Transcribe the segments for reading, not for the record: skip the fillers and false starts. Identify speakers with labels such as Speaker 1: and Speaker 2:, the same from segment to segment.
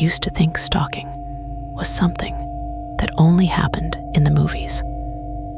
Speaker 1: used to think stalking was something that only happened in the movies.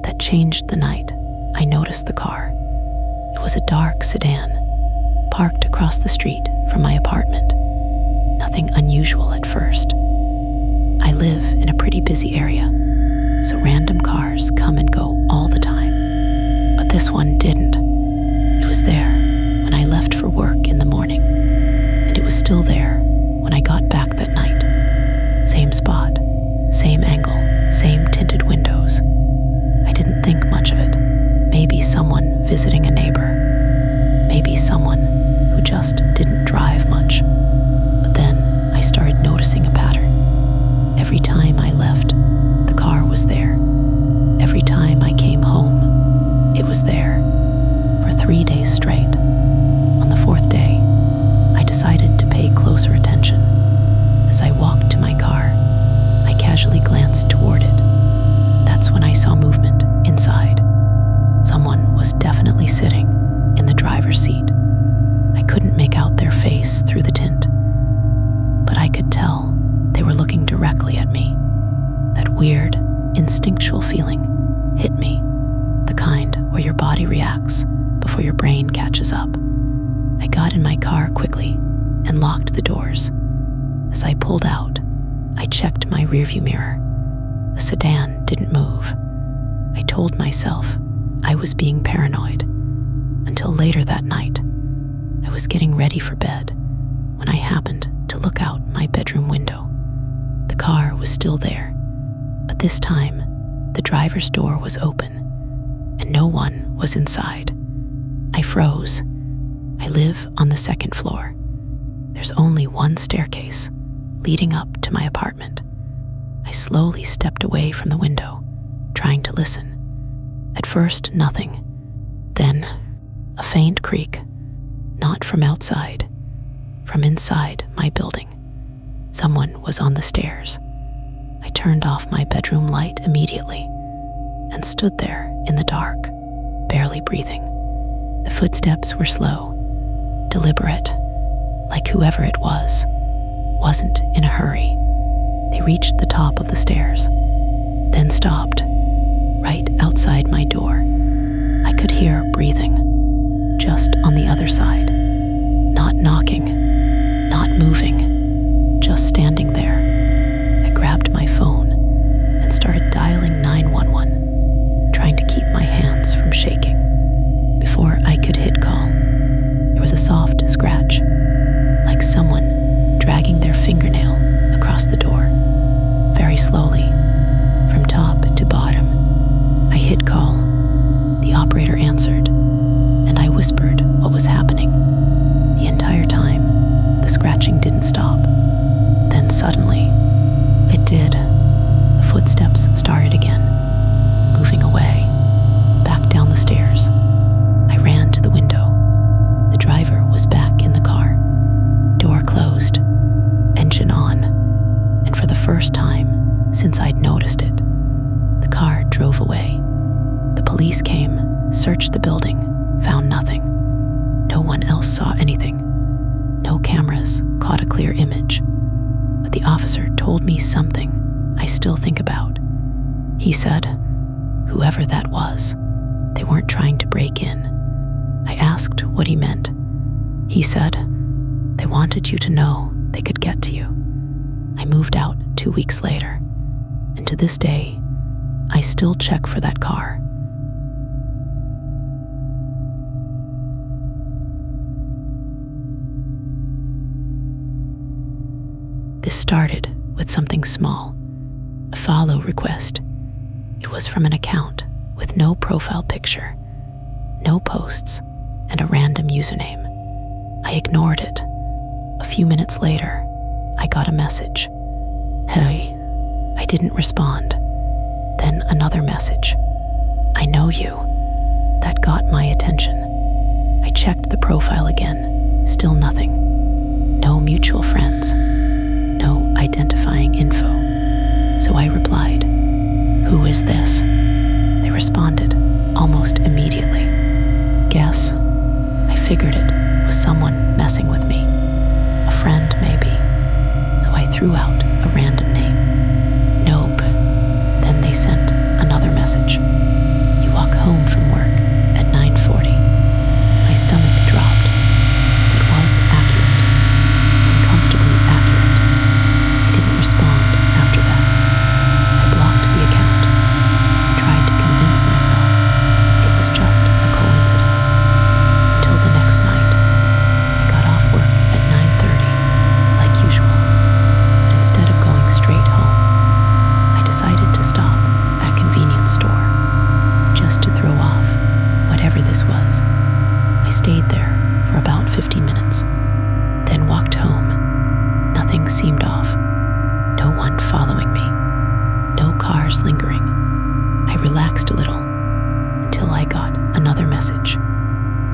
Speaker 1: That changed the night I noticed the car. It was a dark sedan, parked across the street from my apartment. Nothing unusual at first. I live in a pretty busy area, so random cars come and go all the time. But this one didn't. It was there when I left for work in the morning, and it was still there when I got back that night. Same spot, same angle, same tinted windows. I didn't think much of it. Maybe someone visiting a neighbor. Maybe someone who just didn't drive much. But then I started noticing a pattern. Every time I left, the car was there. Every time I came home, it was there. For 3 days straight. On the 4th day, I decided to pay closer attention. As I walked to my car, I casually glanced toward it. That's when I saw movement inside. Someone was definitely sitting in the driver's seat. I couldn't make out their face through the tint, but I could tell they were looking directly at me. That weird, instinctual feeling hit me, the kind where your body reacts before your brain catches up. I got in my car quickly and locked the doors. As I pulled out, I checked my rearview mirror. The sedan didn't move. I told myself I was being paranoid. Until later that night, I was getting ready for bed when I happened to look out my bedroom window. The car was still there, but this time the driver's door was open and no one was inside. I froze. I live on the 2nd floor. There's only one staircase leading up to my apartment. I slowly stepped away from the window, trying to listen. At first, nothing. Then, a faint creak, not from outside, from inside my building. Someone was on the stairs. I turned off my bedroom light immediately and stood there in the dark, barely breathing. The footsteps were slow, deliberate, like whoever it was wasn't in a hurry. They reached the top of the stairs, then stopped, right outside my door. I could hear breathing, just on the other side. Not knocking, not moving, just standing there. I grabbed my phone and started dialing 911, trying to keep my hands from shaking. Before I could hit call, there was a soft scratch, like someone dragging their fingernail across the door. Very slowly, from top to bottom, I hit call. The operator answered, and I whispered what was happening. The entire time, the scratching didn't stop. Then suddenly, it did. The footsteps started again, moving away, back down the stairs. I ran to the window. The driver was back in the car. Door closed, engine on, and for the first time since I'd noticed it, the car drove away. The police came, searched the building, found nothing. No one else saw anything. No cameras caught a clear image. But the officer told me something I still think about. He said, whoever that was, they weren't trying to break in. I asked what he meant. He said, they wanted you to know they could get to you. I moved out 2 weeks later, and to this day, I still check for that car. This started with something small, a follow request. It was from an account with no profile picture, no posts, and a random username. I ignored it. A few minutes later, I got a message. Hey. I didn't respond. Then another message. I know you. That got my attention. I checked the profile again. Still nothing. No mutual friends. No identifying info. So I replied, who is this? They responded almost immediately. Guess. I figured it was someone messing with me. A friend, maybe. So I threw out a random name. Nope. Then they sent another message. You walk home from work at 9:40. My stomach dropped. That was accurate. Uncomfortably accurate. I didn't respond after that. I blocked the account. Tried to convince myself it was just a coincidence. Until the next night. I got off work at 9:30, like usual. But instead of going straight home, I decided to stop at a convenience store just to throw off whatever this was. I stayed there for about 15 minutes, then walked home. Nothing seemed off. No one following me. No cars lingering. I relaxed a little until I got another message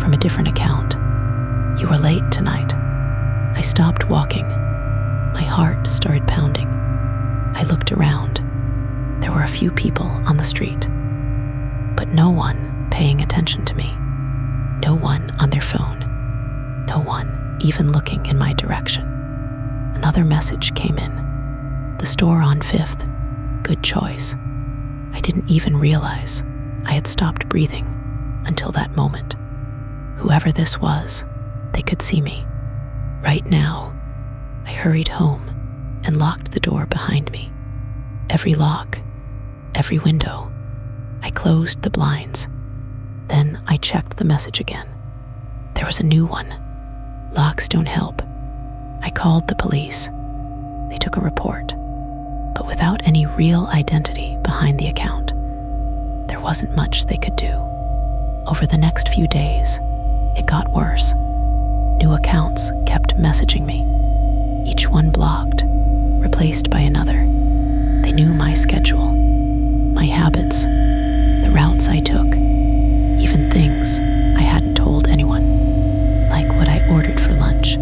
Speaker 1: from a different account. You were late tonight. I stopped walking. My heart started pounding. I looked around. There were a few people on the street, but no one paying attention to me. No one on their phone. No one even looking in my direction. Another message came in. The store on 5th. Good choice. I didn't even realize I had stopped breathing until that moment. Whoever this was, they could see me. Right now, I hurried home and locked the door behind me. Every lock, every window. I closed the blinds. Then I checked the message again. There was a new one. Locks don't help. I called the police. They took a report, but without any real identity behind the account. There wasn't much they could do. Over the next few days, it got worse. New accounts kept messaging me, each one blocked, replaced by another. They knew my schedule, my habits, the routes I took, even things I hadn't told anyone, like what I ordered for lunch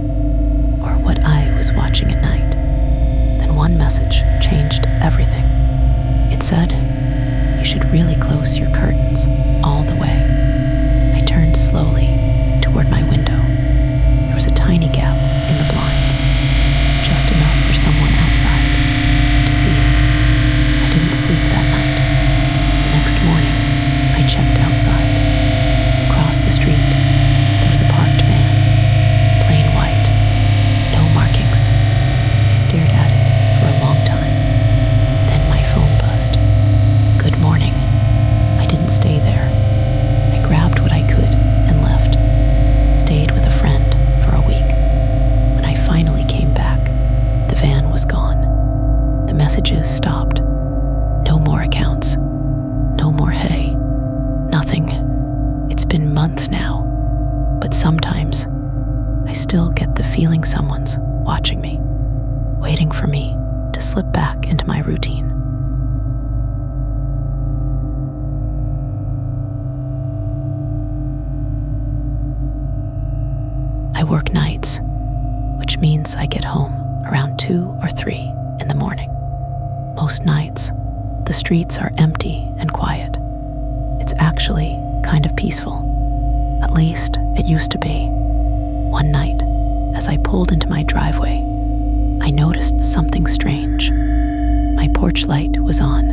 Speaker 1: or what I was watching at night. Then one message changed everything. It said, "You should really close your curtains all the way." I turned slowly toward my window. There was a tiny gap in the blinds, just enough for someone outside to see it. I didn't sleep that night. The next morning, I checked outside. Across the street, there was a parked van, plain white, no markings. I stared at it for a long time. Then my phone buzzed. Good morning. I didn't stay there. I grabbed what I could and left. Stayed with a friend for a week. When I finally came back, the van was gone. The messages stopped. No more accounts. No more hey. Nothing. It's been months now, but sometimes I still get the feeling someone's watching me, waiting for me to slip back into my routine. I work nights, which means I get home around 2 or 3 in the morning. Most nights, the streets are empty and quiet. It's actually kind of peaceful. At least it used to be. One night, as I pulled into my driveway, I noticed something strange. My porch light was on.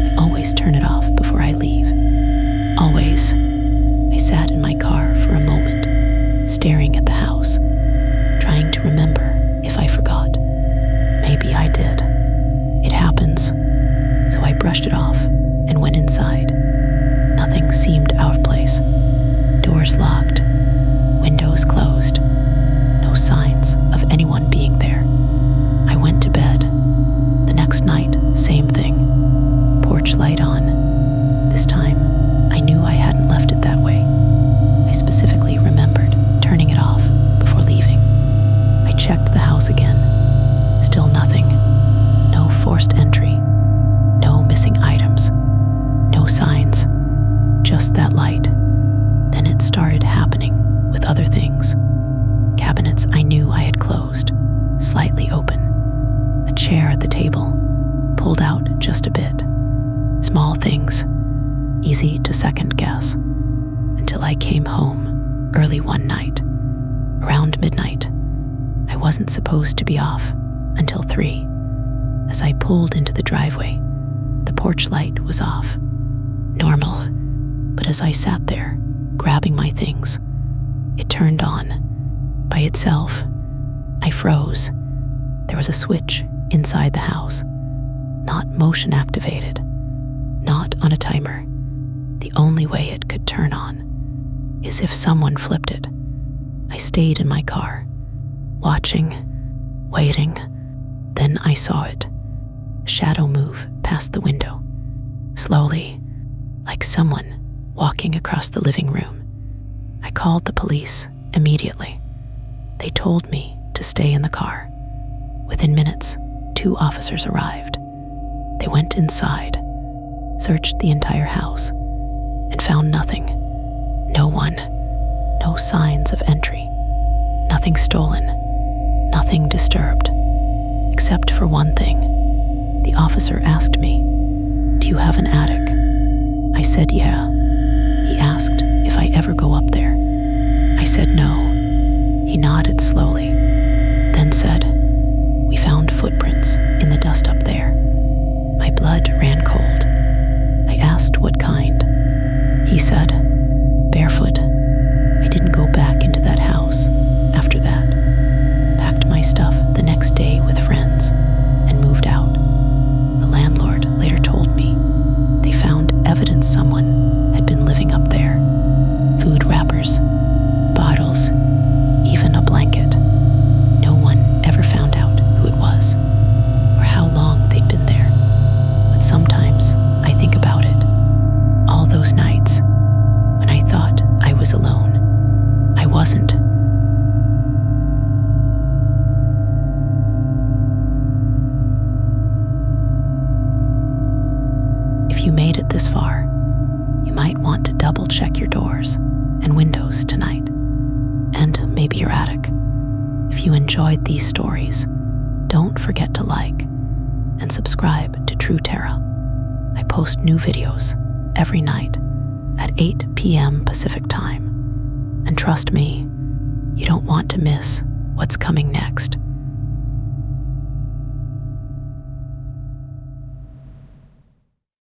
Speaker 1: I always turn it off before I leave. Always. I sat in my car for a moment, staring at the house, trying to remember if I forgot. Maybe I did. It happens. So I brushed it off and went inside. Nothing seemed out of place. Doors locked, windows closed, no signs of anyone being there. I went to bed. The next night, same thing. Porch light on. This time, I knew I hadn't left it that way. I specifically remembered turning it off before leaving. I checked the house again. Still nothing. No forced entry. No missing items. No signs. Just that light. Then it started happening with other things. Cabinets I knew I had closed, slightly open. A chair at the table, pulled out just a bit. Small things, easy to second guess. Until I came home early one night, around midnight. I wasn't supposed to be off, until 3. As I pulled into the driveway, the porch light was off. Normal. But as I sat there, grabbing my things, it turned on. By itself. I froze. There was a switch inside the house. Not motion activated. Not on a timer. The only way it could turn on is if someone flipped it. I stayed in my car, watching, waiting. Then I saw it. A shadow move past the window. Slowly, like someone walking across the living room. I called the police immediately. They told me to stay in the car. Within minutes, 2 officers arrived. They went inside, searched the entire house, and found nothing. No one, no signs of entry, nothing stolen, nothing disturbed, except for one thing. The officer asked me, "Do you have an attic?" I said, "Yeah." He asked if I ever go up there. I said no. He nodded slowly, then said, "We found footprints in the dust up there." My blood ran cold. I asked what kind. He said, "Barefoot." I didn't go back into that house after that. Packed my stuff the next day with friends and moved out. The landlord later told me they found evidence someone had been living up there. Food wrappers, bottles, even a blanket. No one ever found out who it was or how long they'd been there. But sometimes I think about it. All those nights when I thought I was alone, I wasn't. If you made it this far, you might want to double check your doors and windows tonight, and maybe your attic. If you enjoyed these stories, don't forget to like and subscribe to True Terra. I post new videos every night at 8 p.m. Pacific Time. And trust me, you don't want to miss what's coming next.